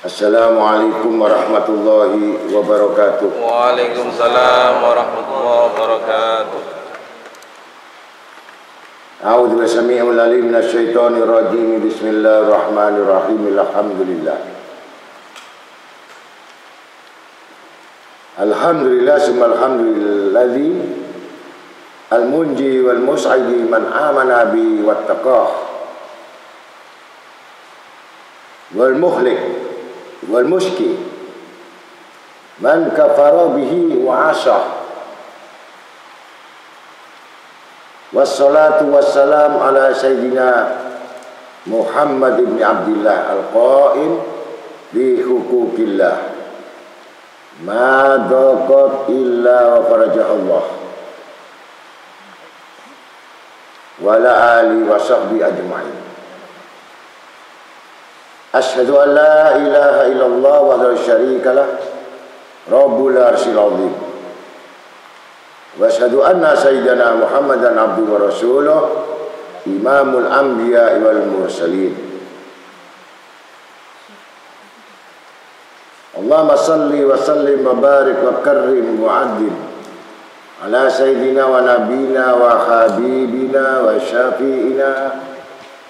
Assalamualaikum warahmatullahi wabarakatuh. Waalaikumsalam warahmatullahi wabarakatuh. A'udzu billahi minash shaitonir rajim. Bismillahirrahmanirrahim. Alhamdulillah. Alhamdulillah summa alhamdulillazi al-munji wal mus'idi man amana bi wattaqah wal muhlik wal mushki man kafara bihi wa asah. Wassalatu wassalam ala sayyidina Muhammad ibn Abdillah al-qaim bi hukukillah ma daqat illa wa farajah Allah wa ala alihi wa sahbihi ajma'in. Asyhadu an la ilaha illallah wa la syarika lah Rabbul arsyil azim. Wa asyhadu anna sayyidana Muhammadan abduhu wa rasuluh imamul anbiya wal mursalin. Allahumma salli wa sallim wa barik wa karrim wa addim ala sayyidina wa nabina wa habibina wa syafi'ina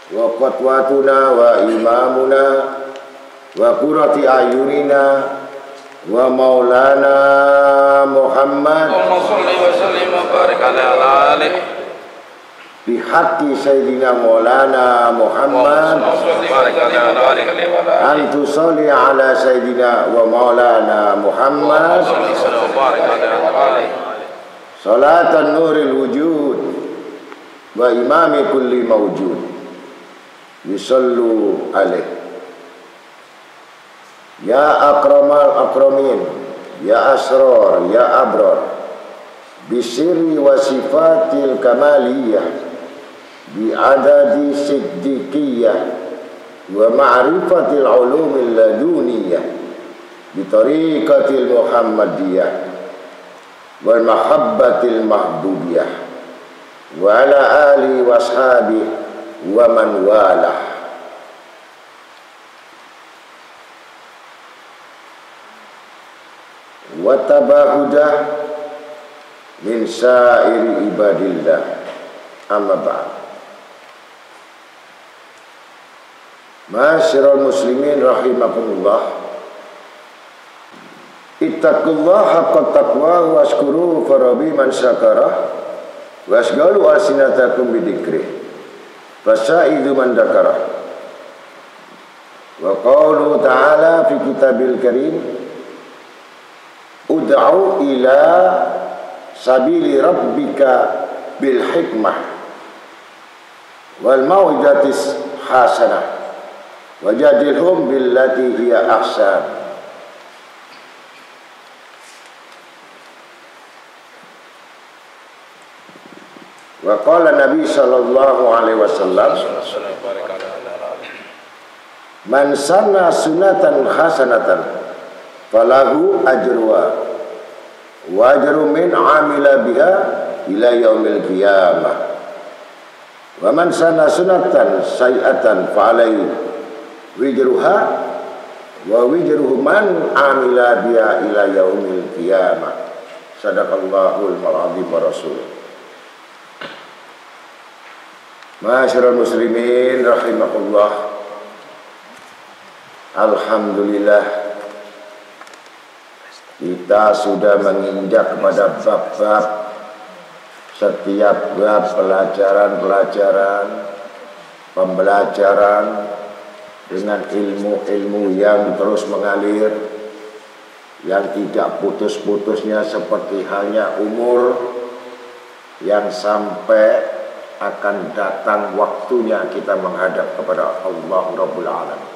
wa qatwatuna wa imamuna wa qurrati ayunina wa maulana Muhammad. Allahumma shalli wa sallim wa barik ala alihi bi haqqi sayyidina maulana Muhammad. Antu sholli ala sayyidina wa maulana Muhammad salatan nuril wujud wa imami kulli mawjud yusallu alaih. Ya akramal akramin, ya asrar, ya abrar, bisirri wa sifatil kamaliyah, bi adadi siddiqiyah wa ma'rifatil ulumil laduniyah, bi tariqatil muhammadiyah wal mahabbatil mahbubiyah wa ala alihi wa ashabihi wa man walah. Wa tabahudah min sa'iri ibadillah amma ba'd. Ma'asyiral muslimin rahimakumullah. Ittaqullaha haqqa taqwa washkuru farabi man syakara wasgalu alsinatakum bidzikrih fasaidu man dakara. Wa qawlu ta'ala fi kitabil karim ud'u ila sabili rabbika bil hikmah wal mau'izatis hasanah wajadilhum billati hiya ahsan. Wa qala Nabi sallallahu alaihi wasallam man sanna sunatan hasanatan falahu ajruha wa ajru min amila biha ila yaumil qiyamah wa man sanna sunatan sayi'atan fa alaihi wijruha wa wijruhu man amila biha ila yaumil qiyamah. Sadaqallahul azim wa rasuluh. Ma'asyiral muslimin rahimakumullah. Alhamdulillah, kita sudah menginjak kepada bab-bab. Setiap bab pembelajaran dengan ilmu-ilmu yang terus mengalir, yang tidak putus-putusnya, seperti halnya umur yang sampai akan datang waktunya kita menghadap kepada Allah Rabbul Alamin.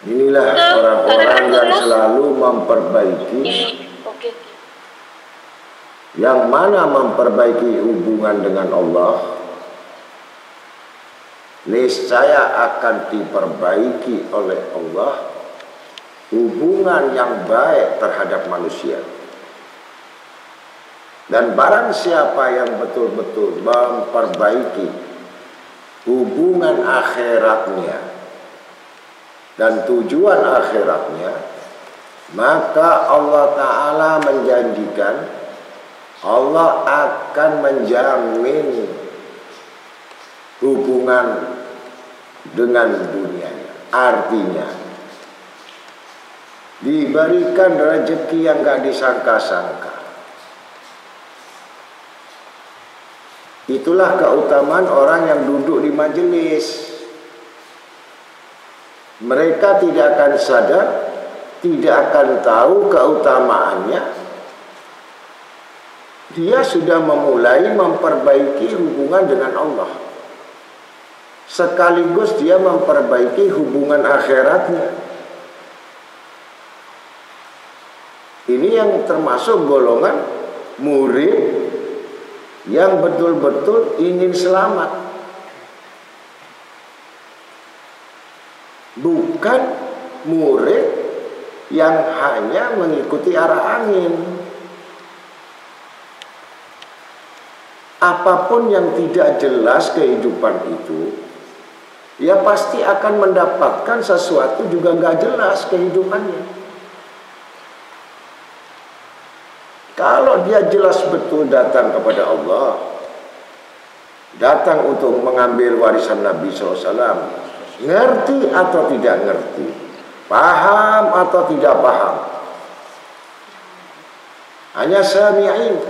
Inilah orang-orang yang selalu memperbaiki, yang mana memperbaiki hubungan dengan Allah, niscaya akan diperbaiki oleh Allah hubungan yang baik terhadap manusia. Dan barang siapa yang betul-betul memperbaiki hubungan akhiratnya dan tujuan akhiratnya, maka Allah Ta'ala menjanjikan Allah akan menjamin hubungan dengan dunianya. Artinya diberikan rezeki yang gak disangka-sangka. Itulah keutamaan orang yang duduk di majelis. Mereka tidak akan sadar, tidak akan tahu keutamaannya. Dia sudah memulai memperbaiki hubungan dengan Allah, sekaligus dia memperbaiki hubungan akhiratnya. Ini yang termasuk golongan murid yang betul-betul ingin selamat, bukan murid yang hanya mengikuti arah angin. Apapun yang tidak jelas kehidupan itu, ya pasti akan mendapatkan sesuatu juga nggak jelas kehidupannya. Kalau dia jelas betul datang kepada Allah, datang untuk mengambil warisan Nabi SAW, ngerti atau tidak ngerti, paham atau tidak paham, hanya sami'in,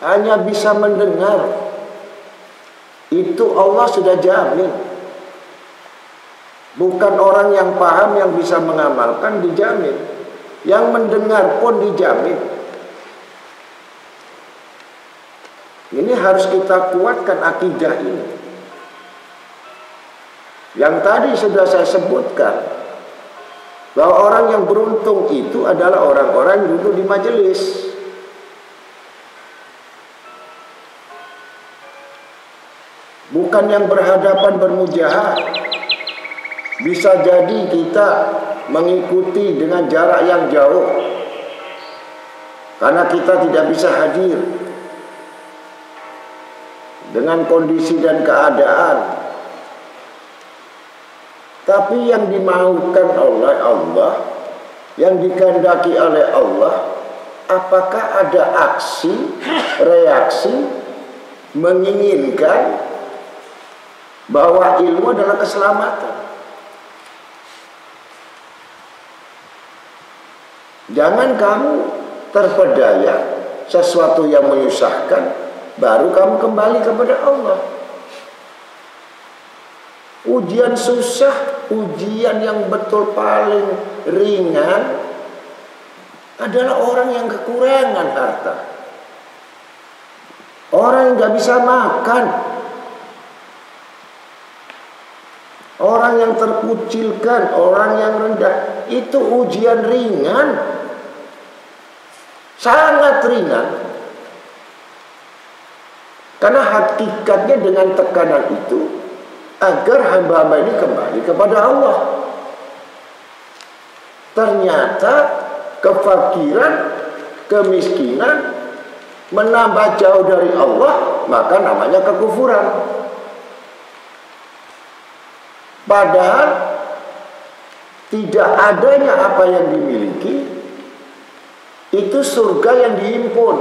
hanya bisa mendengar, itu Allah sudah jamin. Bukan orang yang paham yang bisa mengamalkan dijamin, yang mendengar pun dijamin. Ini harus kita kuatkan akidah ini. Yang tadi sudah saya sebutkan, bahwa orang yang beruntung itu adalah orang-orang yang duduk di majelis. Bukan yang berhadapan bermujahad. Bisa jadi kita mengikuti dengan jarak yang jauh, karena kita tidak bisa hadir dengan kondisi dan keadaan. Tapi yang dimaukan oleh Allah, yang dikehendaki oleh Allah, apakah ada aksi, reaksi menginginkan bahwa ilmu adalah keselamatan? Jangan kamu terpedaya sesuatu yang menyusahkan, baru kamu kembali kepada Allah. Ujian susah, ujian yang betul paling ringan adalah orang yang kekurangan harta, orang yang gak bisa makan, orang yang terkucilkan, orang yang rendah. Itu ujian ringan, sangat ringan. Karena hakikatnya dengan tekanan itu agar hamba-hamba ini kembali kepada Allah. Ternyata kefakiran, kemiskinan menambah jauh dari Allah, maka namanya kekufuran. Padahal tidak adanya apa yang dimiliki itu surga yang dihimpun.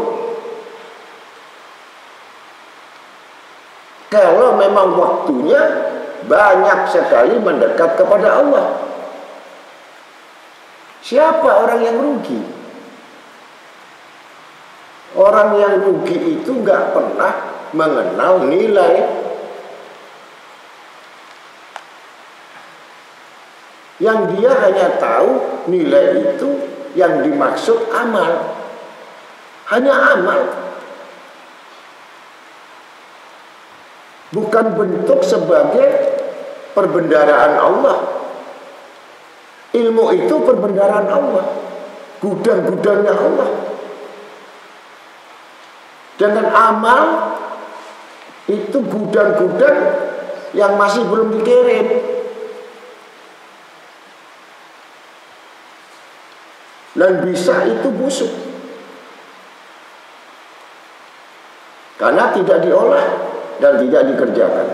Kalau memang waktunya banyak sekali mendekat kepada Allah. Siapa orang yang rugi? Orang yang rugi itu nggak pernah mengenal nilai. Yang dia hanya tahu nilai itu yang dimaksud amal. Hanya amal. Bukan bentuk sebagai perbendaharaan Allah. Ilmu itu perbendaharaan Allah. Gudang-gudangnya Allah. Dengan amal itu gudang-gudang yang masih belum dikirim. Dan bisa itu busuk karena tidak diolah dan tidak dikerjakan.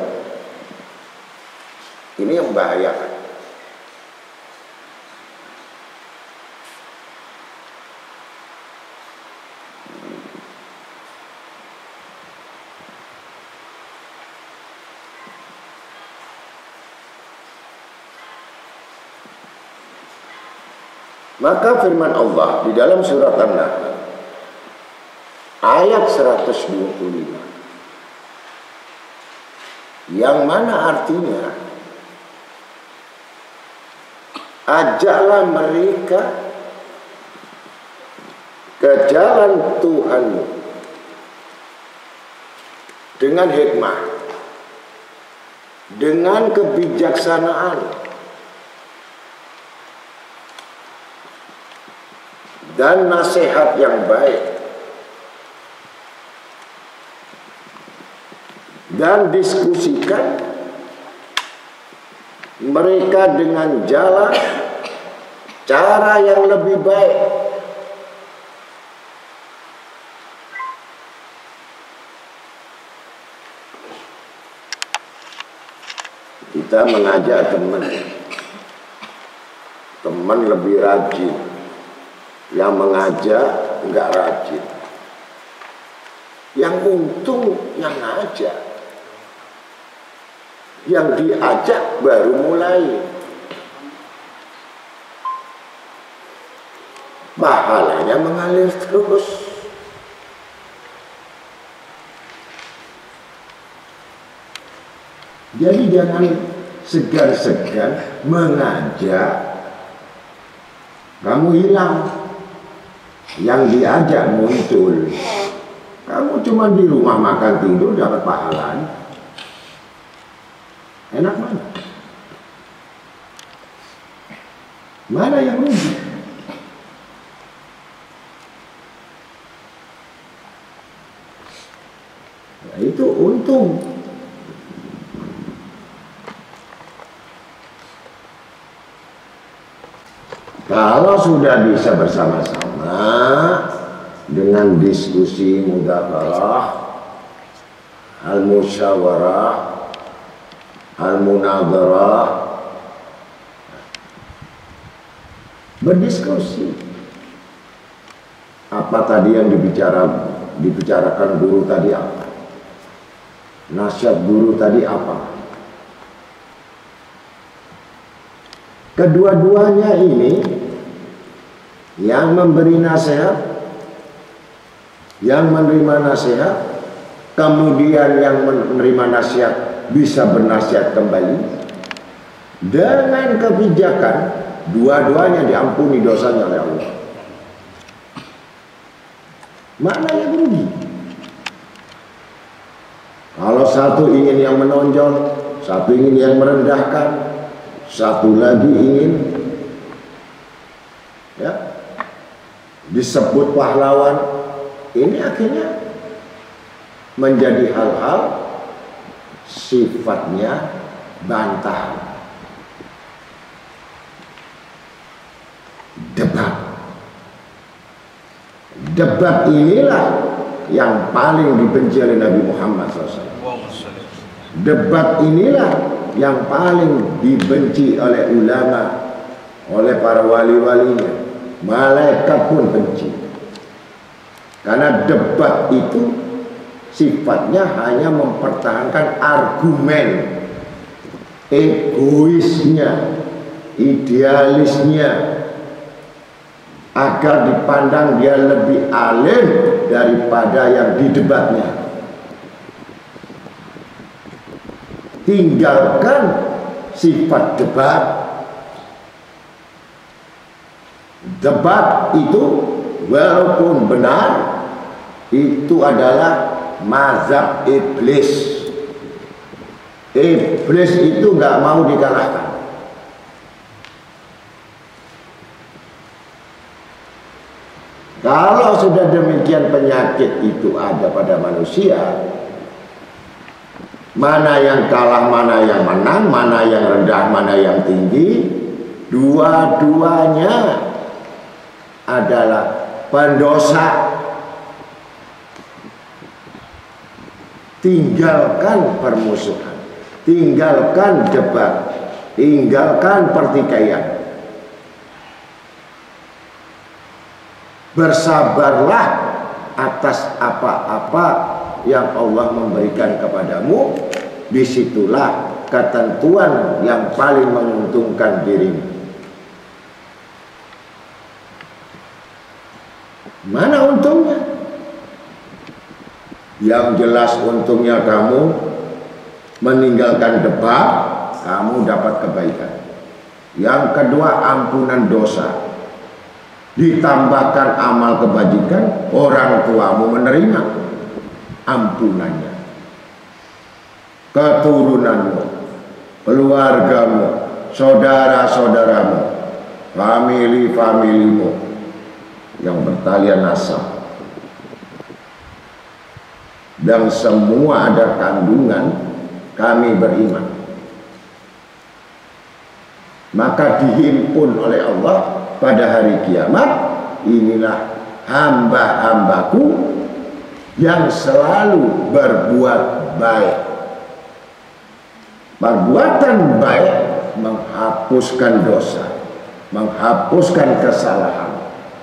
Ini yang membahayakan. Maka firman Allah di dalam surat An-Nahl ayat 125 yang mana artinya ajaklah mereka ke jalan Tuhanmu dengan hikmah, dengan kebijaksanaan, dan nasihat yang baik, dan diskusikan mereka dengan jalan cara yang lebih baik. Kita mengajak teman lebih rajin. Yang mengajak enggak rajin. Yang untung yang ngajak. Yang diajak baru mulai. Pahalanya mengalir terus. Jadi jangan segan-segan mengajak. Kamu hilang. Yang diajak muncul. Kamu cuma di rumah makan tidur dapat pahala. Enak mana? Mana yang rugi? Nah, itu untung. Kalau sudah bisa bersama-sama dengan diskusi mudzakarah, al-musyawarah, al-munadharah, berdiskusi. Apa tadi yang dibicarakan guru tadi apa? Nasihat guru tadi apa? Kedua-duanya ini yang memberi nasihat, yang menerima nasihat, kemudian yang menerima nasihat bisa bernasihat kembali dengan kebijakan, dua-duanya diampuni dosanya oleh Allah. Mana yang rugi? Kalau satu ingin yang menonjol, satu ingin yang merendahkan, satu lagi ingin disebut pahlawan, ini akhirnya menjadi hal-hal sifatnya bantahan, debat inilah yang paling dibenci oleh Nabi Muhammad SAW. Debat inilah yang paling dibenci oleh ulama, oleh para wali-walinya, malaikat pun benci. Karena debat itu sifatnya hanya mempertahankan argumen. egoisnya, idealisnya, agar dipandang dia lebih alim daripada yang didebatnya. Tinggalkan sifat debat. Debat itu walaupun benar, itu adalah mazhab iblis. Iblis itu nggak mau dikalahkan. Kalau sudah demikian penyakit itu ada pada manusia, mana yang kalah, mana yang menang, mana yang rendah, mana yang tinggi, dua-duanya adalah pendosa. Tinggalkan permusuhan, tinggalkan debat, tinggalkan pertikaian. Bersabarlah atas apa-apa yang Allah memberikan kepadamu. Disitulah ketentuan yang paling menguntungkan dirimu. Mana untungnya? Yang jelas untungnya kamu meninggalkan debat, kamu dapat kebaikan. Yang kedua, ampunan dosa. Ditambahkan amal kebajikan, orang tuamu menerima ampunannya. Keturunanmu, keluargamu, saudara-saudaramu, famili-familimu yang bertalian nasab, dan semua ada kandungan kami beriman, maka dihimpun oleh Allah pada hari kiamat. Inilah hamba-hambaku yang selalu berbuat baik. Perbuatan baik menghapuskan dosa, menghapuskan kesalahan,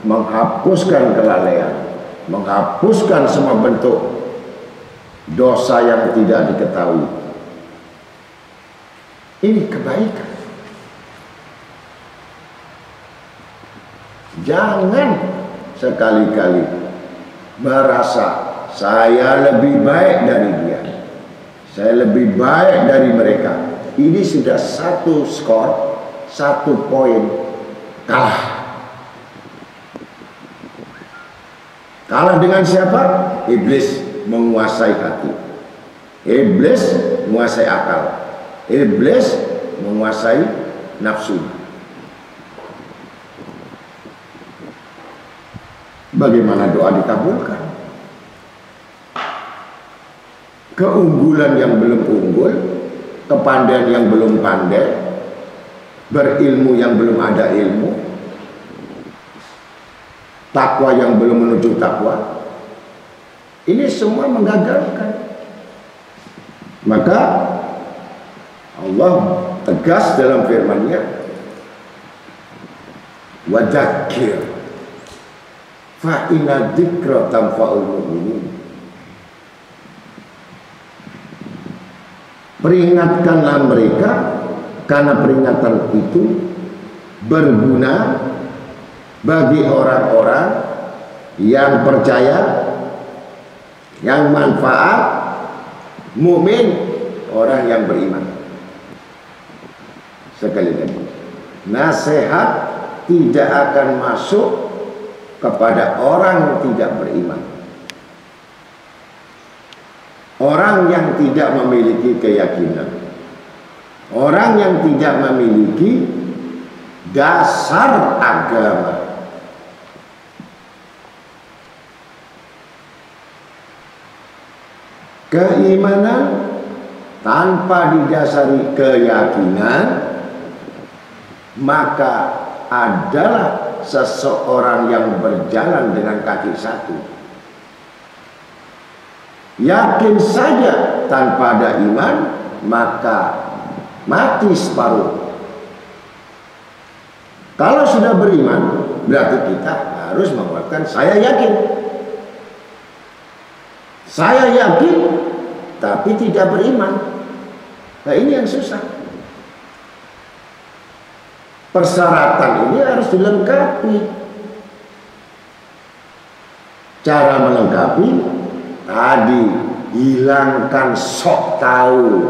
menghapuskan kelalaian, menghapuskan semua bentuk dosa yang tidak diketahui. Ini kebaikan. Jangan sekali-kali merasa saya lebih baik dari dia, saya lebih baik dari mereka. Ini sudah satu skor, satu poin kalah. Kalah dengan siapa? Iblis menguasai hati, iblis menguasai akal, iblis menguasai nafsu. Bagaimana doa dikabulkan? Keunggulan yang belum unggul, kepandaian yang belum pandai, berilmu yang belum ada ilmu, takwa yang belum menuju takwa, ini semua menggagalkan. Maka Allah tegas dalam firman-Nya, wa dzakir fa inna dzikra tanfa'ul mu'minin. Peringatkanlah mereka, karena peringatan itu berguna bagi orang-orang yang percaya, yang manfaat, mukmin, orang yang beriman. Sekali lagi, nasihat tidak akan masuk kepada orang yang tidak beriman, orang yang tidak memiliki keyakinan, orang yang tidak memiliki dasar agama. Keimanan tanpa didasari keyakinan, maka adalah seseorang yang berjalan dengan kaki satu. Yakin saja tanpa ada iman, maka mati separuh. Kalau sudah beriman, berarti kita harus menguatkan saya yakin. Saya yakin, tapi tidak beriman. Nah, ini yang susah. Persyaratan ini harus dilengkapi. Cara melengkapi tadi, hilangkan sok tahu,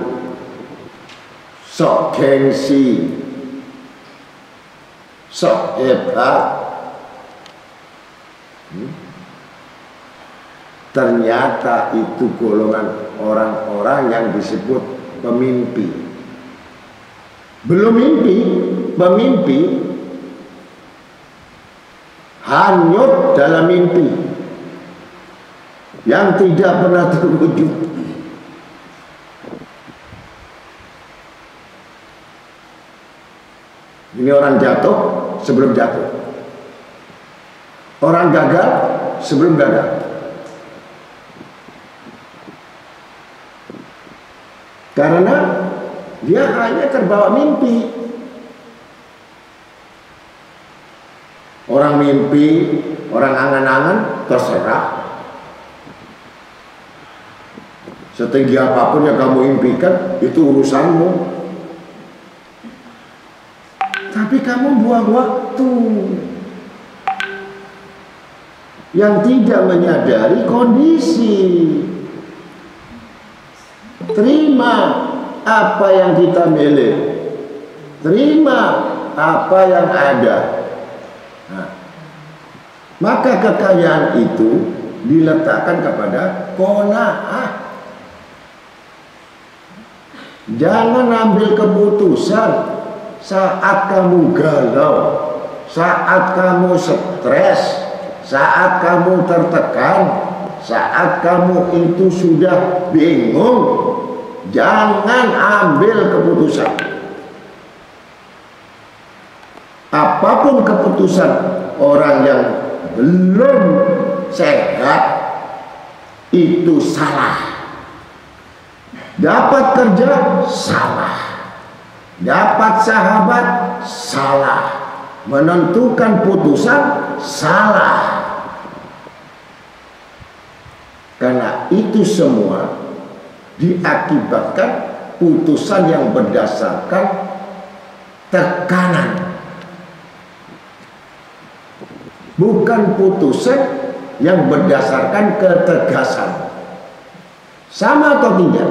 sok gengsi, sok hebat. Ternyata itu golongan orang-orang yang disebut pemimpi. Belum mimpi, pemimpi hanyut dalam mimpi yang tidak pernah terwujud. Ini orang jatuh sebelum jatuh, orang gagal sebelum gagal. Karena dia hanya terbawa mimpi. Orang mimpi, orang angan-angan, terserah. Setinggi apapun yang kamu impikan, itu urusanmu. Tapi kamu buang waktu yang tidak menyadari kondisi. Terima apa yang kita milih, terima apa yang ada. Nah, maka kekayaan itu diletakkan kepada qanaah. Jangan ambil keputusan saat kamu galau, saat kamu stres, saat kamu tertekan, saat kamu itu sudah bingung. Jangan ambil keputusan. Apapun keputusan orang yang belum sehat itu salah. Dapat kerja salah, dapat sahabat salah, menentukan putusan salah. Karena itu semua diakibatkan putusan yang berdasarkan tekanan, bukan putusan yang berdasarkan ketegasan. Sama atau tidak?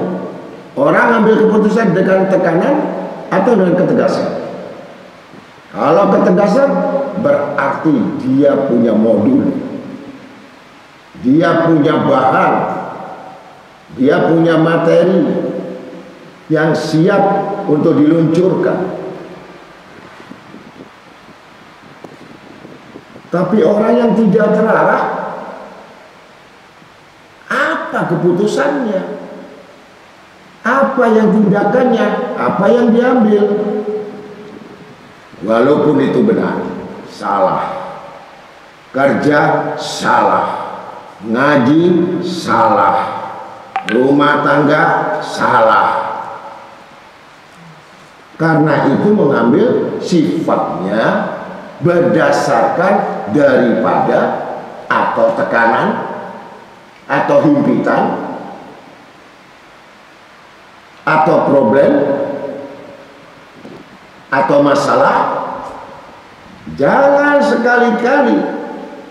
Orang ambil keputusan dengan tekanan atau dengan ketegasan? Kalau ketegasan berarti dia punya modul, dia punya bahan, dia punya materi yang siap untuk diluncurkan. Tapi orang yang tidak terarah, apa keputusannya? Apa yang tindakannya? Apa yang diambil? Walaupun itu benar, salah. Kerja salah, ngaji salah, rumah tangga salah. Karena itu mengambil sifatnya berdasarkan daripada atau tekanan atau himpitan atau problem atau masalah. Jangan sekali-kali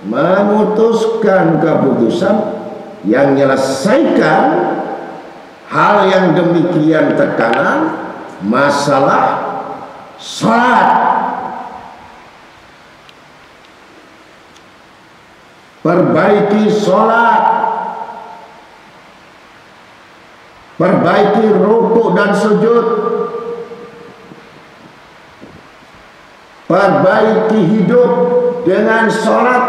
memutuskan keputusan yang menyelesaikan hal yang demikian tekanan, masalah, salat. Perbaiki sholat, perbaiki rukuk dan sujud, perbaiki hidup dengan sholat,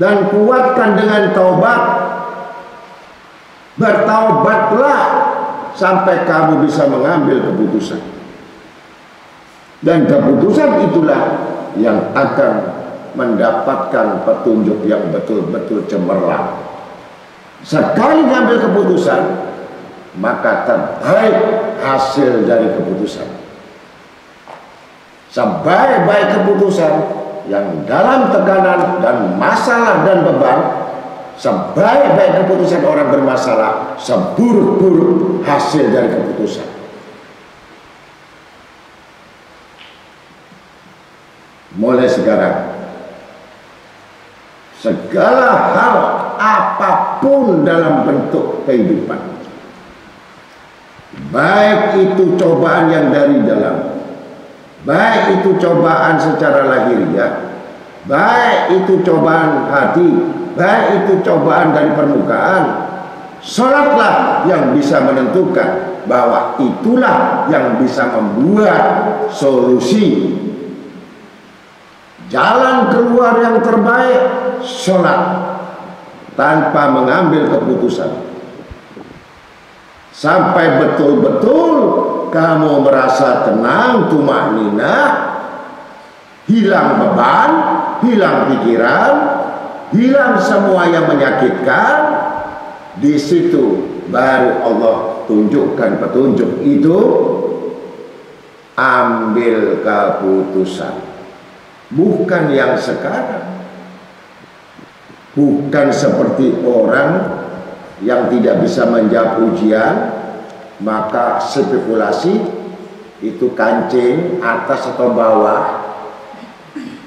dan kuatkan dengan taubat. Bertaubatlah sampai kamu bisa mengambil keputusan, dan keputusan itulah yang akan mendapatkan petunjuk yang betul-betul cemerlang. Sekali ngambil keputusan, maka terbaik hasil dari keputusan. Sebaik-baik keputusan yang dalam tekanan dan masalah dan beban, sebaik-baik keputusan orang bermasalah, seburuk-buruk hasil dari keputusan. mulai sekarang segala hal apapun dalam bentuk kehidupan, baik itu cobaan yang dari dalam, baik itu cobaan secara lahiriah, baik itu cobaan hati, baik itu cobaan dari permukaan, salatlah yang bisa menentukan bahwa itulah yang bisa membuat solusi. Jalan keluar yang terbaik, sholat tanpa mengambil keputusan sampai betul-betul kamu merasa tenang, tumakninah, hilang beban, hilang pikiran, hilang semua yang menyakitkan. Di situ baru Allah tunjukkan petunjuk itu, ambil keputusan. Bukan yang sekarang, bukan seperti orang yang tidak bisa menjawab ujian, maka spekulasi itu kancing atas atau bawah,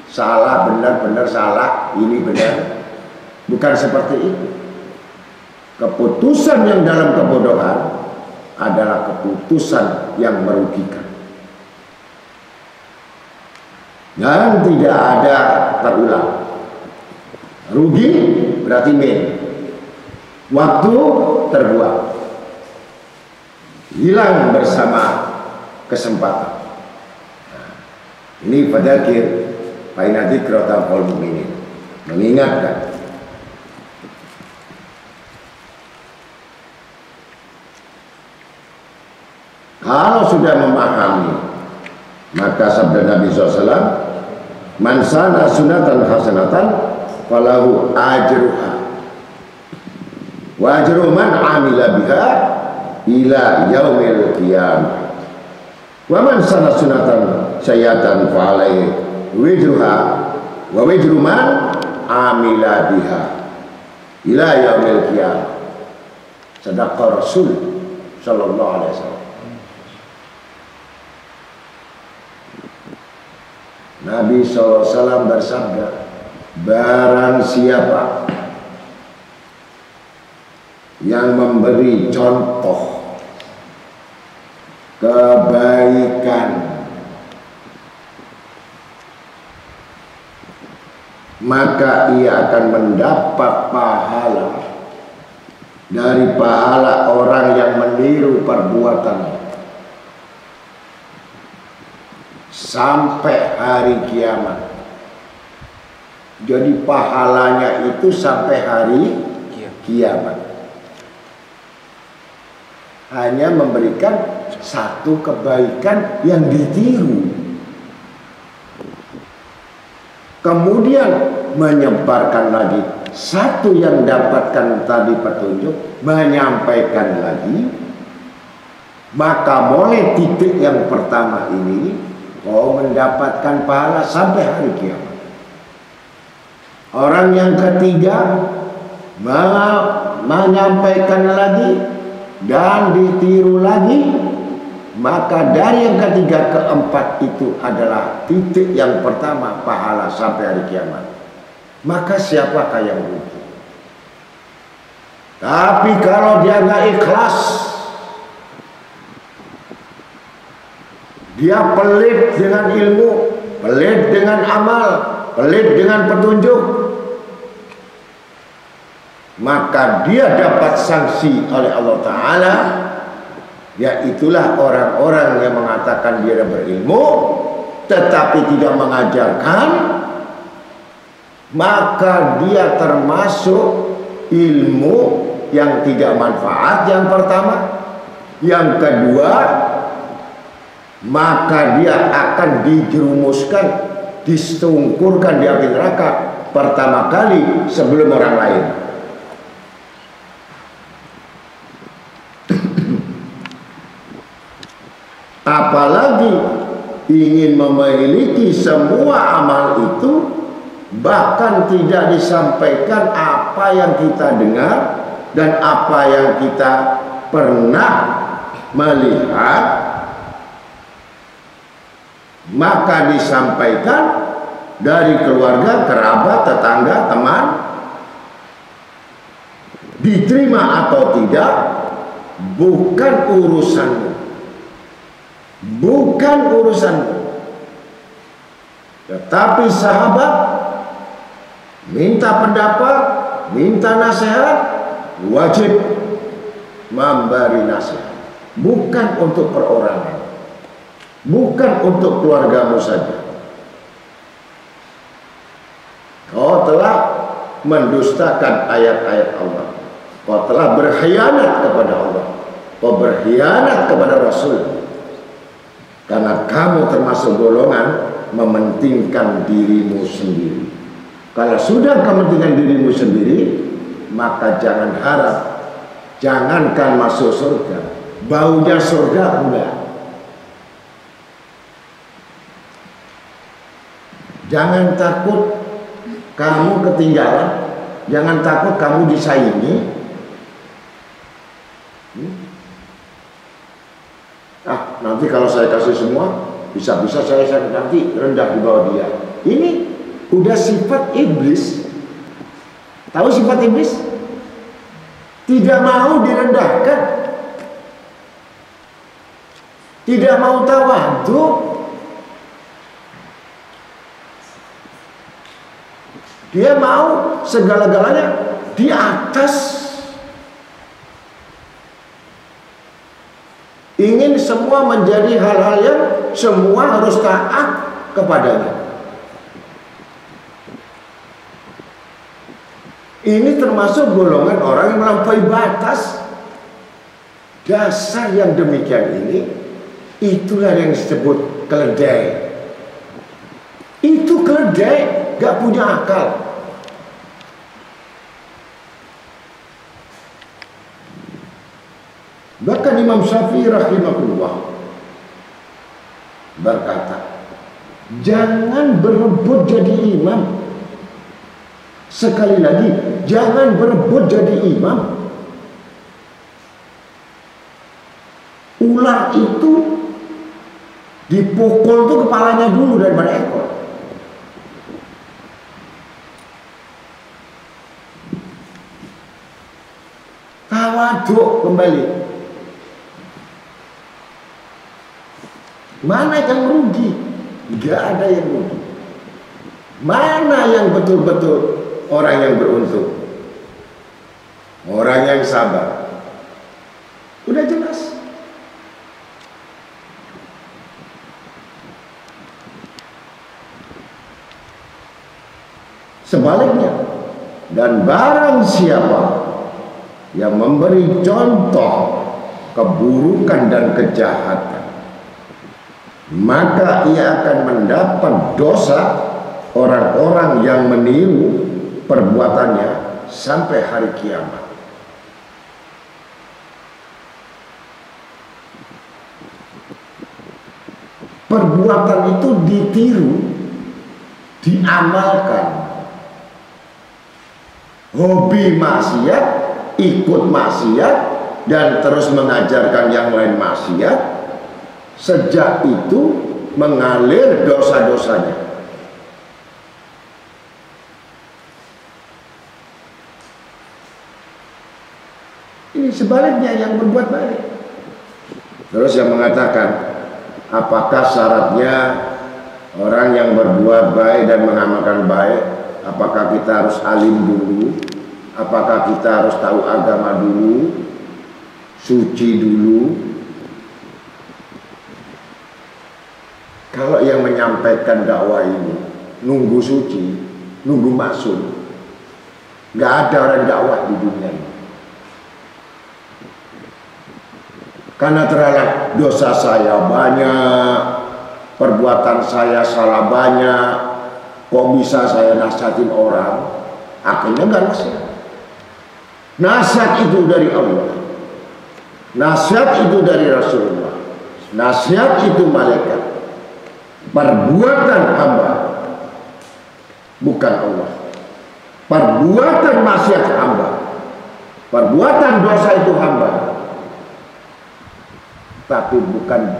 salah benar salah, ini benar. Bukan seperti itu. Keputusan yang dalam kebodohan adalah keputusan yang merugikan. Dan tidak ada terulang. Rugi berarti min. Waktu terbuang. Hilang bersama kesempatan. Nah, ini fadzakir fa inna dzikra tanfa'ul mu'minin. Mengingatkan. Kalau sudah memahami, maka sabda Nabi SAW, man sana sunatan hasanatan falahu ajruha wa ajru man amila biha ila yaumil qiyamah wa man sana sunatan sayyatan fa alaihi wizruha wa wizru man amila biha ila yaumil qiyamah. Sadaqa Rasul sallallahu alaihi wasallam. Nabi SAW bersabda, barang siapa yang memberi contoh kebaikan, maka ia akan mendapat pahala dari pahala orang yang meniru perbuatannya sampai hari kiamat. Jadi pahalanya itu sampai hari kiamat. Hanya memberikan satu kebaikan yang ditiru, kemudian menyebarkan lagi satu yang dapatkan tadi petunjuk, menyampaikan lagi. Maka mulai titik yang pertama ini kau mendapatkan pahala sampai hari kiamat. Orang yang ketiga menyampaikan lagi dan ditiru lagi, maka dari yang ketiga keempat itu adalah titik yang pertama, pahala sampai hari kiamat. Maka siapakah yang rugi? Tapi kalau dia nggak ikhlas, dia pelit dengan ilmu, pelit dengan amal, pelit dengan petunjuk, maka dia dapat sanksi oleh Allah Ta'ala. Yaitulah orang-orang yang mengatakan dia berilmu tetapi tidak mengajarkan, maka dia termasuk ilmu yang tidak manfaat yang pertama. Yang kedua, maka dia akan dijerumuskan, disungkurkan di api neraka pertama kali sebelum orang lain. Apalagi ingin memiliki semua amal itu, bahkan tidak disampaikan apa yang kita dengar dan apa yang kita pernah melihat, maka disampaikan dari keluarga, kerabat, tetangga, teman, diterima atau tidak bukan urusanmu, bukan urusanmu. Tetapi sahabat minta pendapat, minta nasihat, wajib memberi nasihat, bukan untuk perorangan, bukan untuk keluargamu saja. Kau telah mendustakan ayat-ayat Allah, kau telah berkhianat kepada Allah, kau berkhianat kepada Rasul, karena kamu termasuk golongan mementingkan dirimu sendiri. Kalau sudah kepentingan dirimu sendiri, maka jangan harap, jangankan masuk surga, baunya surga enggak. Jangan takut kamu ketinggalan, jangan takut kamu disaingi. Nanti kalau saya kasih semua, bisa-bisa saya nanti rendah di bawah dia. Ini udah sifat iblis. Tahu sifat iblis? Tidak mau direndahkan, tidak mau tawadhu. Dia mau segala-galanya di atas. Ingin semua menjadi hal-hal yang semua harus taat kepadanya. Ini termasuk golongan orang yang melampaui batas. Dasar yang demikian ini, itulah yang disebut keledai. Itu keledai, gak punya akal. Bahkan Imam Syafi'i rahimahullah berkata, jangan berebut jadi imam. Sekali lagi, jangan berebut jadi imam. Ular itu dipukul tuh kepalanya dulu daripada ekor. Tawadhu kembali. Mana yang merugi? Gak ada yang merugi. Mana yang betul-betul orang yang beruntung? Orang yang sabar. Udah jelas. Sebaliknya, dan barang siapa yang memberi contoh keburukan dan kejahatan, maka ia akan mendapat dosa orang-orang yang meniru perbuatannya sampai hari kiamat. Perbuatan itu ditiru, diamalkan. Hobi maksiat, ikut maksiat, dan terus mengajarkan yang lain maksiat. Sejak itu mengalir dosa-dosanya. Ini sebaliknya yang berbuat baik. Terus yang mengatakan, apakah syaratnya orang yang berbuat baik dan mengamalkan baik, apakah kita harus alim dulu? Apakah kita harus tahu agama dulu? Suci dulu? Kalau yang menyampaikan dakwah ini nunggu suci, nunggu maksud, nggak ada orang dakwah di dunia ini. Karena terhadap dosa saya banyak, perbuatan saya salah banyak, kok bisa saya nasihatin orang? Akhirnya nggak nasihat. Nasihat itu dari Allah, nasihat itu dari Rasulullah, nasihat itu malaikat. Perbuatan hamba, bukan Allah. Perbuatan maksiat hamba, perbuatan dosa itu hamba. Tapi bukan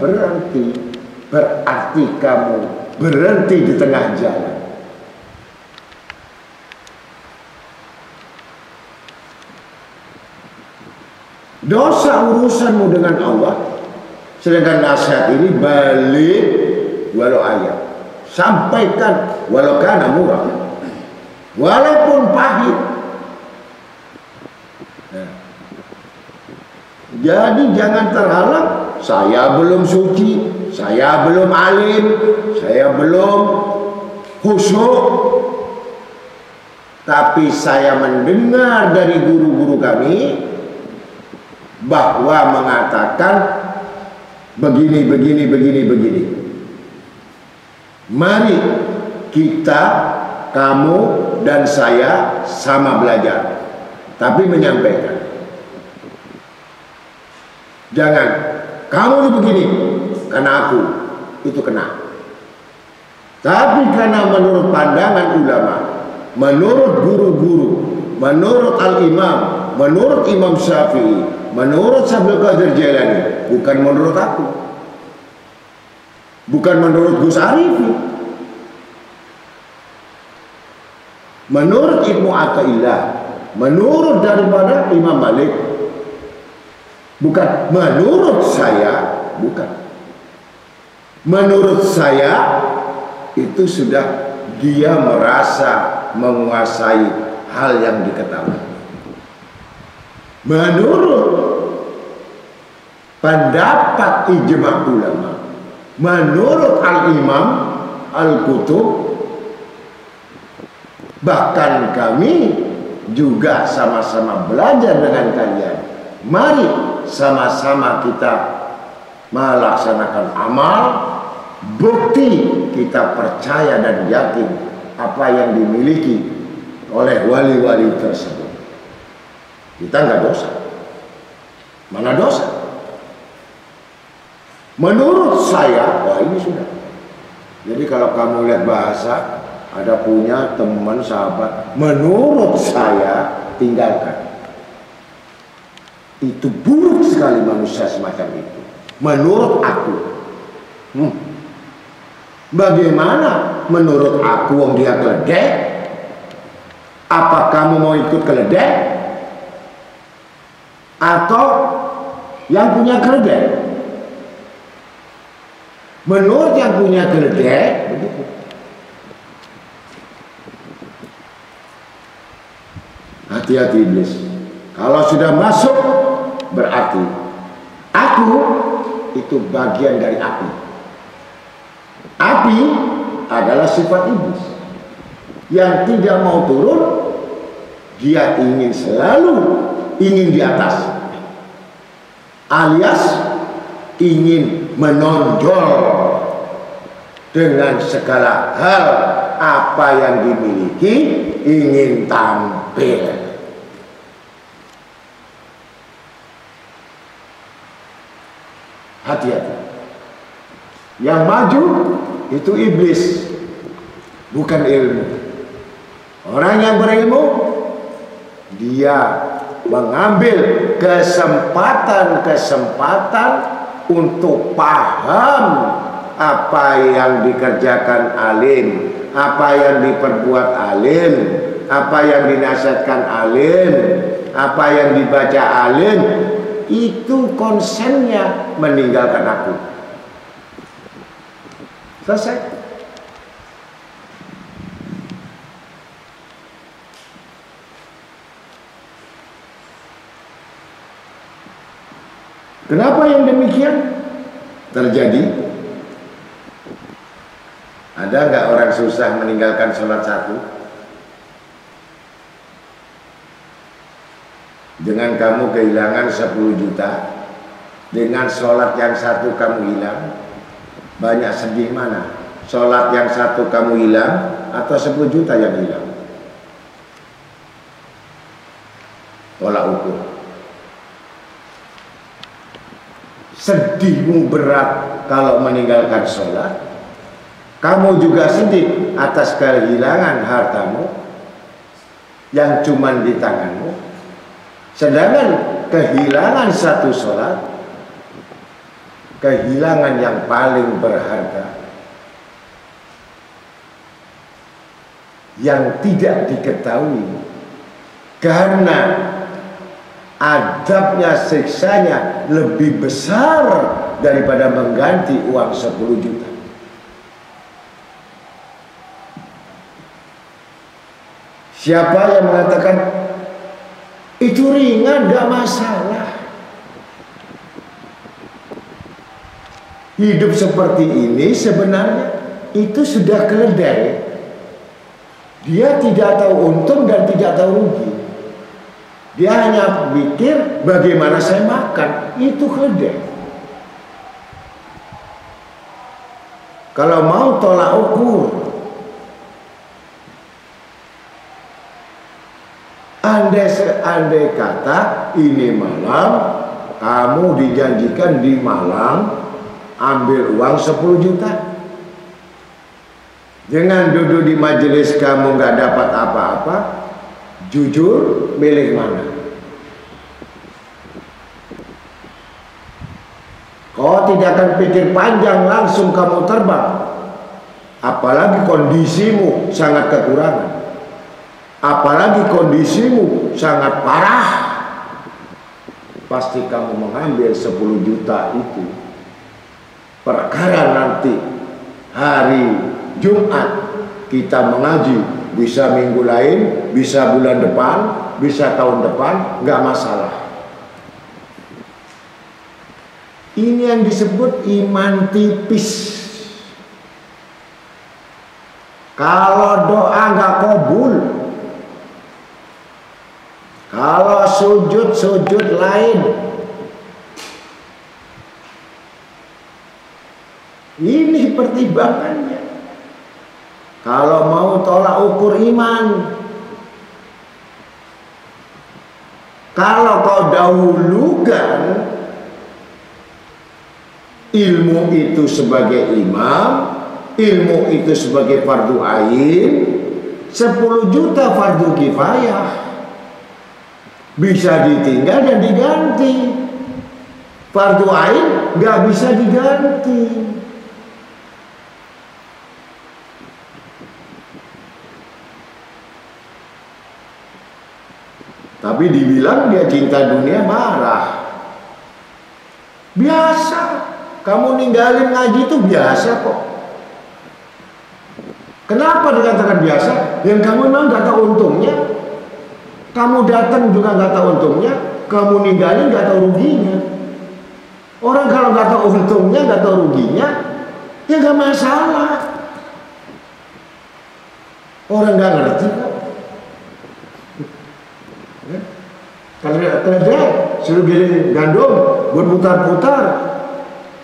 berarti kamu berhenti di tengah jalan. Dosa urusanmu dengan Allah. Sedangkan nasihat ini balik walau ayat. Sampaikan walau kana murah. Walaupun pahit. Nah. Jadi jangan terhalang, saya belum suci, saya belum alim, saya belum khusyuk. Tapi saya mendengar dari guru-guru kami bahwa mengatakan begini. Mari kita, kamu dan saya sama belajar, tapi menyampaikan. Jangan kamu begini karena aku itu kena. Tapi karena menurut pandangan ulama, menurut guru-guru, menurut al-imam, menurut Imam Syafi'i, menurut Abdul Qadir Jailani, bukan menurut aku, bukan menurut Gus Arifi, menurut Ibnu Athaillah, menurut daripada Imam Malik, bukan menurut saya, bukan. Menurut saya itu sudah dia merasa menguasai hal yang diketahui. Menurut pendapat ijma' ulama, menurut al-imam al-kutub, bahkan kami juga sama-sama belajar dengan kalian. Mari sama-sama kita melaksanakan amal, bukti kita percaya dan yakin apa yang dimiliki oleh wali-wali tersebut. Kita nggak dosa. Mana dosa? Menurut saya, wah ini sudah. Jadi kalau kamu lihat bahasa, ada punya teman sahabat, menurut saya tinggalkan. Itu buruk sekali manusia semacam itu. Menurut aku. Bagaimana menurut aku wong dia keledek? Apa kamu mau ikut keledek? Atau yang punya keledek? Menurut yang punya keledek begitu. Hati-hati iblis. Kalau sudah masuk berarti aku itu bagian dari api. Api adalah sifat iblis yang tidak mau turun. Dia ingin selalu ingin di atas, alias ingin menonjol dengan segala hal apa yang dimiliki, ingin tampil. Hati-hati. Yang maju itu iblis, bukan ilmu. Orang yang berilmu, dia mengambil kesempatan-kesempatan untuk paham apa yang dikerjakan alim, apa yang diperbuat alim, apa yang dinasihatkan alim, apa yang dibaca alim. Itu konsennya meninggalkan aku. Selesai. Kenapa yang demikian terjadi? Ada nggak orang susah meninggalkan sholat satu? Dengan kamu kehilangan 10 juta, dengan sholat yang satu kamu hilang, banyak sedih mana? Sholat yang satu kamu hilang atau 10 juta yang hilang? Tolak ukur. Sedihmu berat kalau meninggalkan sholat. Kamu juga sedih atas kehilangan hartamu yang cuma di tanganmu. Sedangkan kehilangan satu sholat, kehilangan yang paling berharga, yang tidak diketahui karena adabnya, siksanya lebih besar daripada mengganti uang 10 juta. Siapa yang mengatakan itu ringan, gak masalah. Hidup seperti ini sebenarnya itu sudah keledai. Dia tidak tahu untung dan tidak tahu rugi. Dia hanya pikir bagaimana saya makan. Itu keledai. Kalau mau tolak ukur. Andai kata ini malam kamu dijanjikan di Malang ambil uang 10 juta. Jangan duduk di majelis kamu nggak dapat apa-apa. Jujur, milih mana? Kau tidak akan pikir panjang, langsung kamu terbang. Apalagi kondisimu sangat kekurangan. Apalagi kondisimu sangat parah. Pasti kamu mengambil 10 juta itu. Perkara nanti hari Jumat kita mengaji, bisa minggu lain, bisa bulan depan, bisa tahun depan, nggak masalah. Ini yang disebut iman tipis. Kalau doa nggak kabul, kalau sujud lain, ini pertimbangannya. Kalau mau tolak ukur iman, kalau kau dahulukan ilmu itu sebagai imam, ilmu itu sebagai fardu ain, 10 juta fardu kifayah, bisa ditinggal dan diganti. Fardu ain nggak bisa diganti. Tapi dibilang dia cinta dunia, marah. Biasa. Kamu ninggalin ngaji itu biasa kok. Kenapa dikatakan biasa? Yang kamu memang gak tahu untungnya. Kamu datang juga gak tahu untungnya. Kamu ninggalin gak tahu ruginya. Orang kalau gak tahu untungnya, gak tahu ruginya, ya gak masalah. Orang gak ngerti kok. Keledai suruh giling gandum berputar-putar,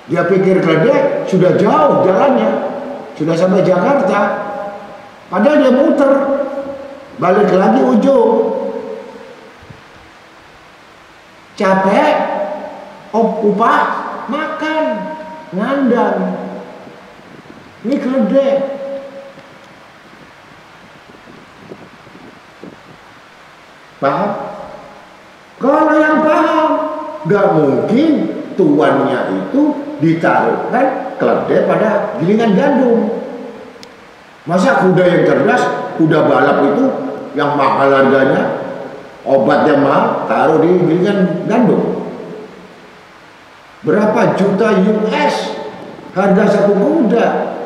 dia pikir keledai sudah jauh jalannya, sudah sampai Jakarta, padahal dia muter balik lagi ujung. Capek, upah, makan, ngandang. Ini keledai. Paham? Kalau yang paham, gak mungkin tuannya itu ditaruhkan keledai pada gilingan gandum. Masa kuda yang cerdas, kuda balap itu yang mahal harganya, obatnya mahal, taruh di gilingan gandum. Berapa juta US harga satu kuda?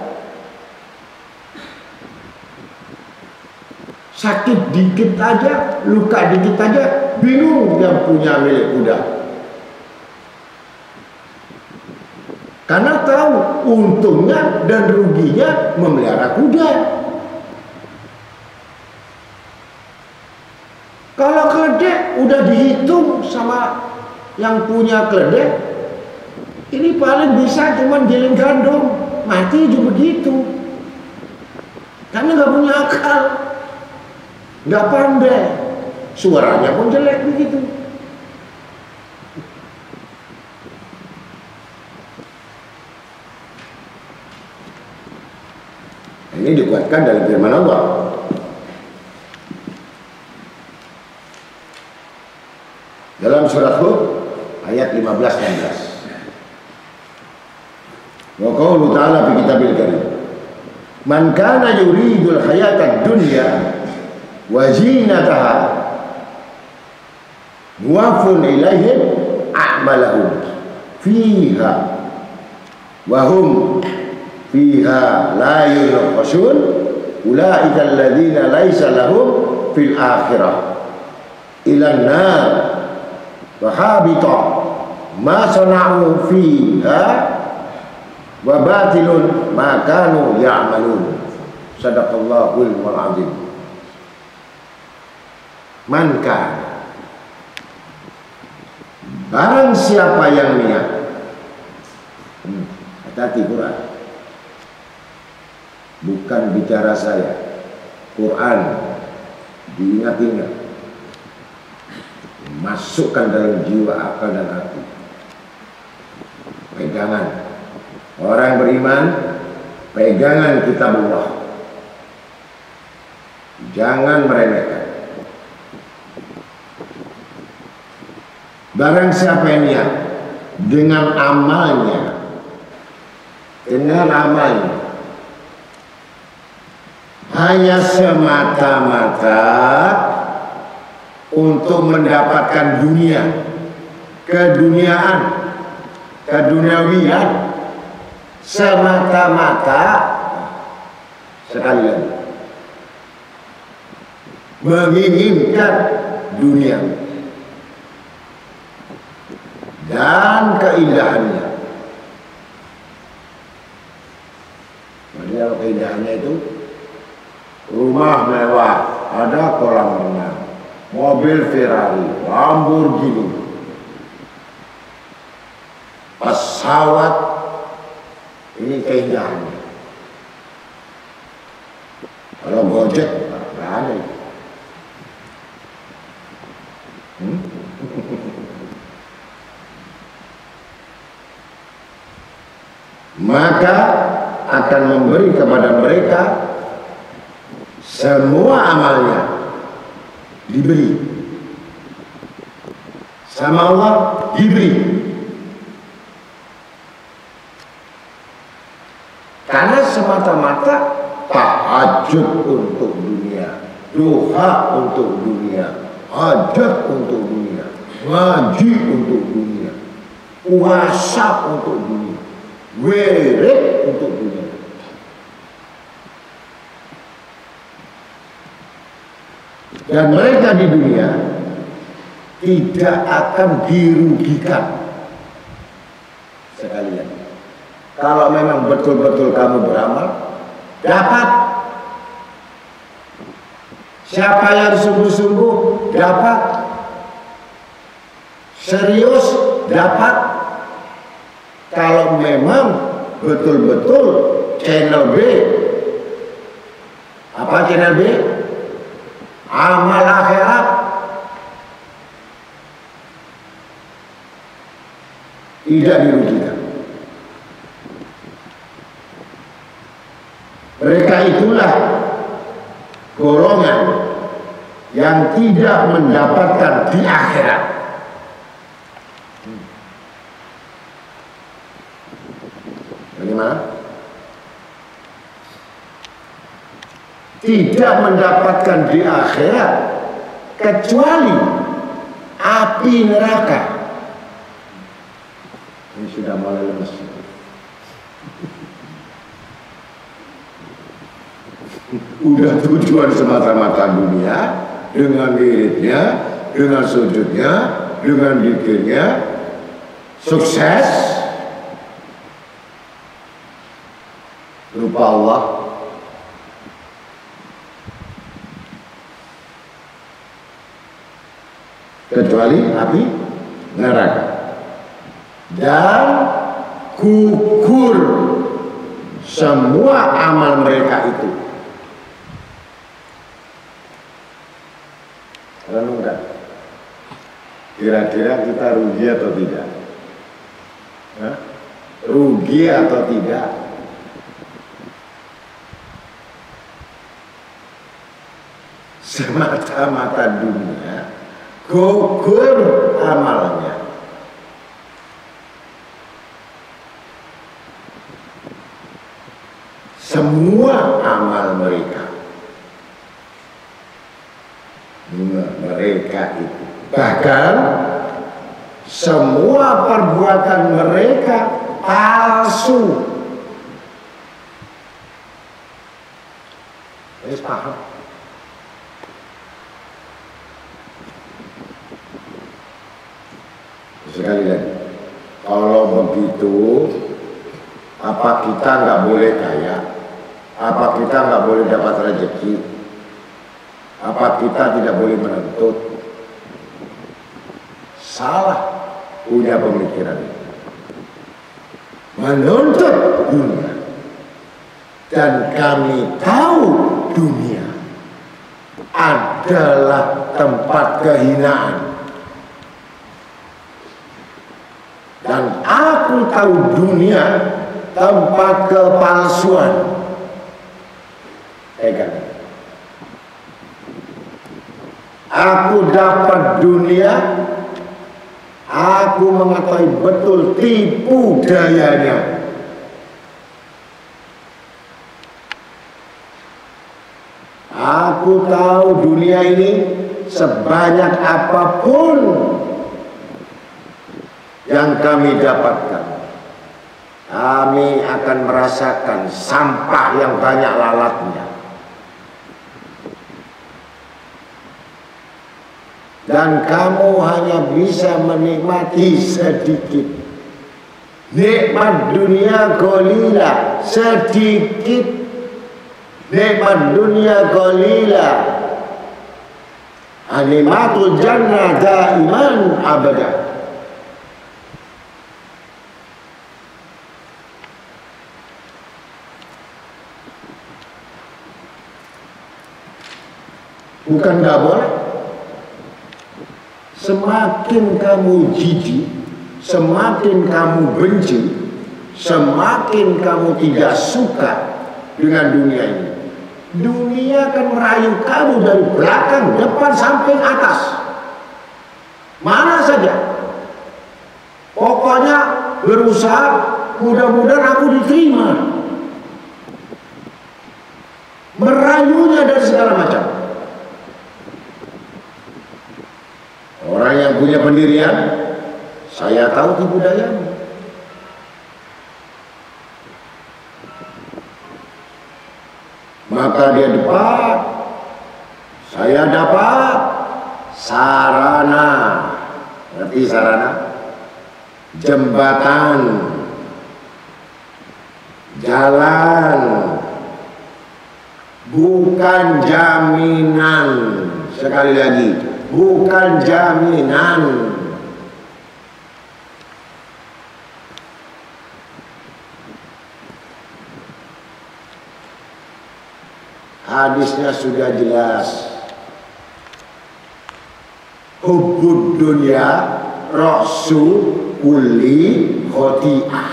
Sakit dikit aja, luka dikit aja, bingung yang punya milik kuda. Karena tahu untungnya dan ruginya memelihara kuda. Kalau keledai udah dihitung sama yang punya keledai, ini paling bisa cuma giling gandum, mati juga begitu. Karena nggak punya akal. Nggak pandai, suaranya pun jelek begitu. Ini dikuatkan dalam firman Allah. Dalam surat Hud ayat 15-16. Wa qaulu ta'ala fi kitabil karim. Man kana yuridul hayatad dunya wa zinataha muwafun ilaihim a'malahum fiha wa hum fiha la yunqasun ulaika alladziina laisa lahum fil akhirah ilan nar wa habita ma sana'u fiha wa batilun ma kanu ya'malun. Sadaqallahul azim. Manka barang siapa yang niat, hati-hati Quran, bukan bicara saya, Quran diingat-ingat, masukkan dalam jiwa, akal dan hati, pegangan orang beriman, pegangan kitabullah, jangan meremehkan. Barang siapa yang niat dengan amalnya, hanya semata-mata untuk mendapatkan dunia, keduniaan, keduniawian, semata-mata, sekali lagi menginginkan dunia dan keindahannya. Padahal keindahannya itu rumah mewah, ada kolam renang, mobil Ferrari, Lamborghini, pesawat, ini keindahannya. Kalau Gojek nggak ada. Maka akan memberi kepada mereka semua amalnya, diberi sama Allah, diberi karena semata-mata tahajud untuk dunia, doa untuk dunia, hajat untuk dunia, ngaji untuk dunia, puasa untuk dunia, wirid untuk dunia. Dan mereka di dunia tidak akan dirugikan. Sekali lagi, kalau memang betul-betul kamu beramal, dapat. Siapa yang sungguh-sungguh dapat, serius dapat. Kalau memang betul-betul channel B, apa channel B? Amal akhirat. Tidak dirugikan. Mereka itulah golongan yang tidak mendapatkan di akhirat. Bagaimana? Tidak mendapatkan di akhirat kecuali api neraka. Ini sudah mulai lemes. Udah tujuan semata-mata dunia, dengan wiridnya, dengan sujudnya, dengan zikirnya, sukses, lupa Allah. Kecuali api neraka. Dan gugur semua amal mereka itu. Renungkan, kira-kira kita rugi atau tidak? Hah? Rugi atau tidak? Semata-mata dunia, gugur amalnya. Semua amal mereka itu Bahkan semua perbuatan mereka palsu. Wis paham? Sekali lagi, kalau begitu, apa kita nggak boleh kaya? Apa kita nggak boleh dapat rezeki? Apa kita tidak boleh menuntut? Salah punya pemikiran itu. Menuntut dunia. Dan kami tahu dunia adalah tempat kehinaan. Dan aku tahu dunia tempat kepalsuan. Pegang. Aku dapat dunia, aku mengetahui betul tipu dayanya. Aku tahu dunia ini sebanyak apapun yang kami dapatkan, kami akan merasakan sampah yang banyak lalatnya. Dan kamu hanya bisa menikmati sedikit. Nikmat dunia qalila, sedikit. Nikmat dunia qalila, nikmatul jannah daiman abada. Bukan nggak boleh. Semakin kamu jijik, semakin kamu benci, semakin kamu tidak suka dengan dunia ini. Dunia akan merayu kamu dari belakang, depan, samping, atas. Mana saja. Pokoknya berusaha, mudah-mudahan aku diterima. Merayunya dari segala macam. Orang yang punya pendirian, saya tahu tipu dayanya. Maka dia dapat, saya dapat sarana. Ngerti sarana? Jembatan, jalan, bukan jaminan. Sekali lagi, bukan jaminan. Hadisnya sudah jelas. Hubbud dunya ra'su kulli khoti'ah.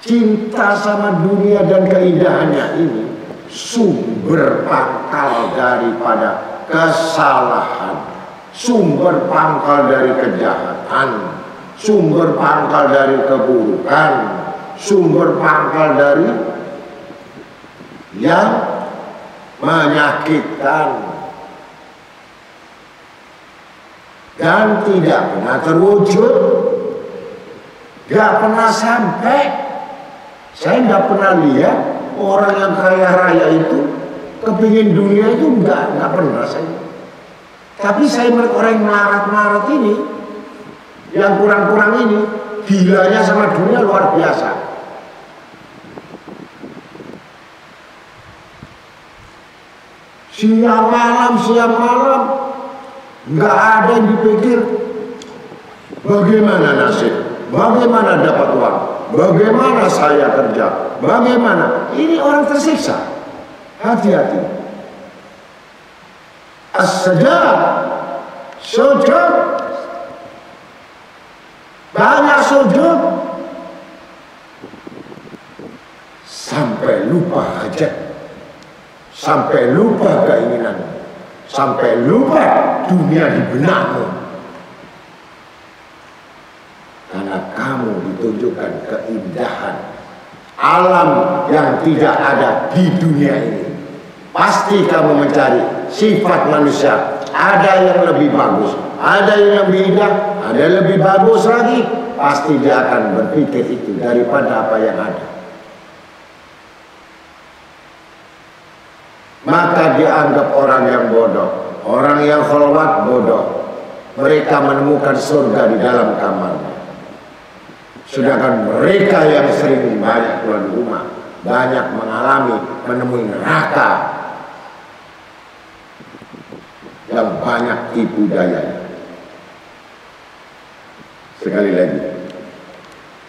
Cinta sama dunia dan keindahannya ini sumber pangkal daripada kesalahan, sumber pangkal dari kejahatan, sumber pangkal dari keburukan, sumber pangkal dari yang menyakitkan dan tidak pernah terwujud, gak pernah sampai. Saya gak pernah lihat orang yang kaya raya itu kepingin dunia itu gak pernah saya. Tapi saya melihat orang yang melarat-melarat ini, yang kurang-kurang ini, gilanya sama dunia luar biasa. Siang malam, nggak ada yang dipikir bagaimana nasib, bagaimana dapat uang, bagaimana saya kerja, bagaimana. Ini orang tersiksa. Hati-hati. As-sajad, sujud, banyak sujud sampai lupa hajat, sampai lupa keinginan, sampai lupa dunia di benakmu. Karena kamu ditunjukkan keindahan alam yang tidak ada di dunia ini. Pasti kamu mencari sifat manusia ada yang lebih bagus, ada yang lebih indah, ada yang lebih bagus lagi, pasti dia akan berpikir itu daripada apa yang ada. Maka dianggap orang yang bodoh, orang yang kholwat bodoh. Mereka menemukan surga di dalam kamarnya. Sedangkan mereka yang sering banyak keluar rumah, banyak mengalami, menemui neraka yang banyak tipu daya. Sekali lagi,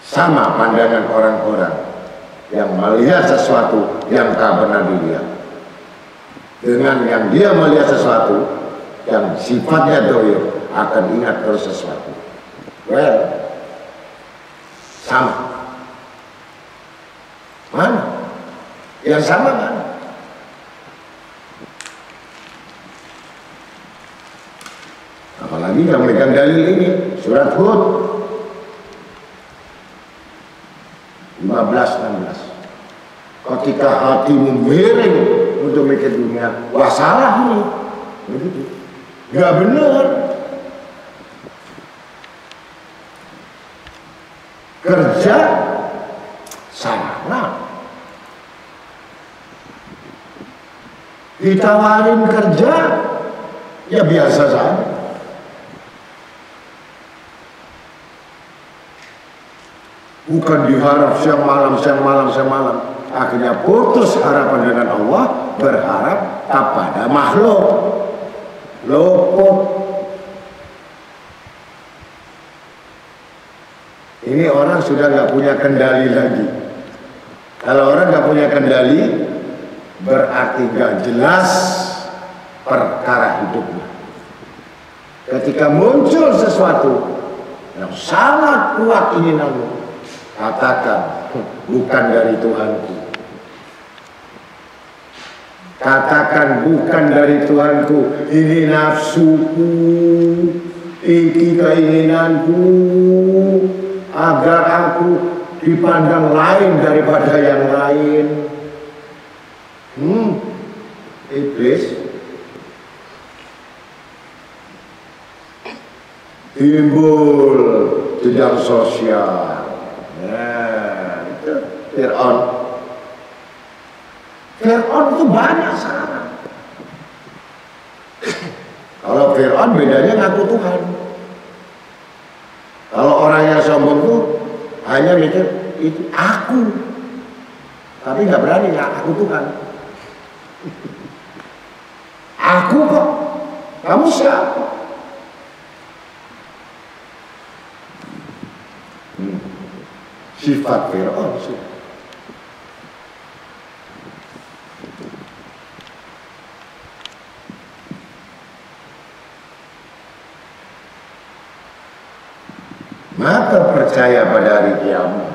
sama pandangan orang-orang yang melihat sesuatu yang tak pernah dilihat dengan yang dia melihat sesuatu yang sifatnya doyur, akan ingat terus sesuatu. Well, sama. Mana? Yang sama mana? Apalagi yang megang dalil ini, surat Hud 15-16. Ketika hatimu miring untuk mikir dunia, wah salah ini, begitu, nggak benar. Kerja salah, ditawarin kerja ya biasa saja. Bukan diharap siang malam, akhirnya putus harapan dengan Allah, berharap kepada makhluk, luput. Ini orang sudah nggak punya kendali lagi. Kalau orang nggak punya kendali, berarti nggak jelas perkara hidupnya. Ketika muncul sesuatu yang sangat kuat ini namun, katakan bukan dari Tuhanku. Katakan bukan dari Tuhanku. Ini nafsuku, ini keinginanku, agar aku dipandang lain daripada yang lain. Iblis timbul jenjang sosial. Nah, itu Fir'aun. Fir'aun itu banyak sekarang. Kalau Fir'aun bedanya ngaku Tuhan. Kalau orang yang sombong itu hanya mikir itu aku, tapi nggak berani aku Tuhan. Aku kok, kamu siapa? Sifat Fir'aun sih. Maka percaya pada hari kiamat.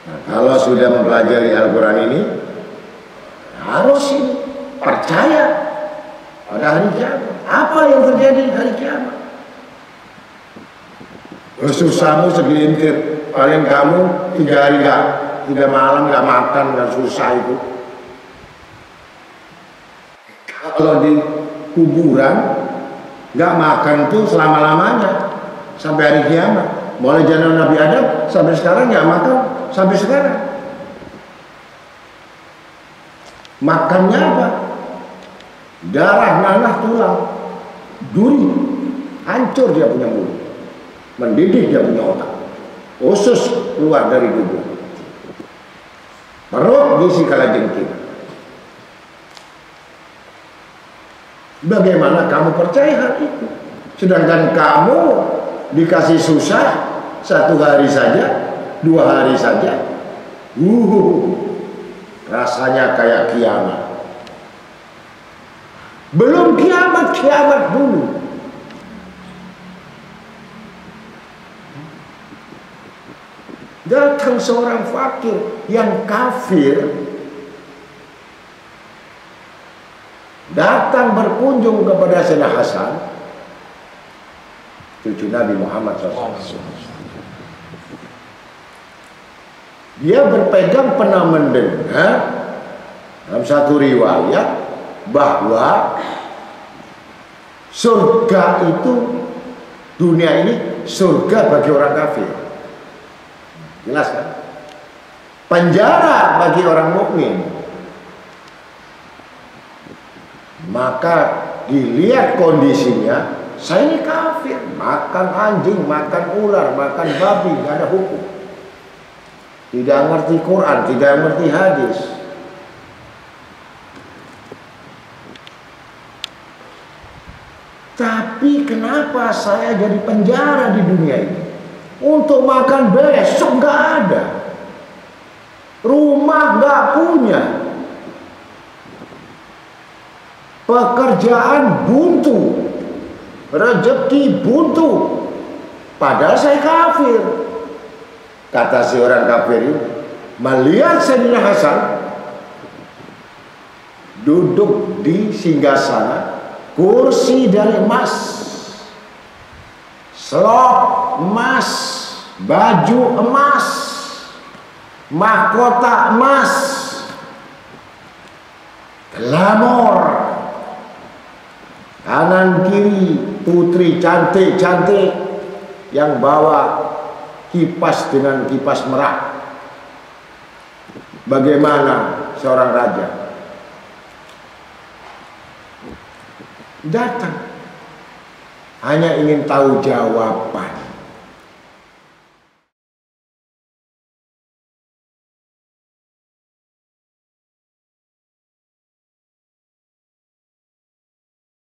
Nah, kalau sudah mempelajari Al-Quran ini, harus percaya pada hari kiamat. Apa yang terjadi di hari kiamat? Susahmu segelintir, paling kamu 3 hari 3 malam nggak makan, nggak susah itu. Kalau di kuburan nggak makan tuh selama-lamanya sampai hari kiamat. Mulai zaman Nabi Adam sampai sekarang nggak makan sampai sekarang. Makannya apa? Darah, nanah, tulang, duri, hancur dia punya mulut. Mendidih dia punya otak, usus keluar dari tubuh, perut diisi kalajengking. Bagaimana kamu percaya hal itu? Sedangkan kamu dikasih susah 1 hari saja, 2 hari saja, rasanya kayak kiamat. Belum kiamat dulu. Datang seorang fakir yang kafir, datang berkunjung kepada Sayyidina Hasan, cucu Nabi Muhammad SAW. Dia berpegang pernah mendengar dalam satu riwayat bahwa surga itu, dunia ini surga bagi orang kafir. Jelas kan? Penjara bagi orang mukmin. Maka dilihat kondisinya, saya ini kafir, makan anjing, makan ular, makan babi, nggak ada hukum. Tidak ngerti Quran, tidak ngerti hadis. Tapi kenapa saya jadi penjara di dunia ini? Untuk makan besok nggak ada, rumah nggak punya, pekerjaan buntu, rezeki buntu, padahal saya kafir. Kata si orang kafir ini, melihat Sayyidina Hasan duduk di singgasana, kursi dari emas, selop emas, baju emas, mahkota emas, glamor, kanan kiri putri cantik-cantik yang bawa kipas dengan kipas merak. Bagaimana seorang raja datang hanya ingin tahu jawaban.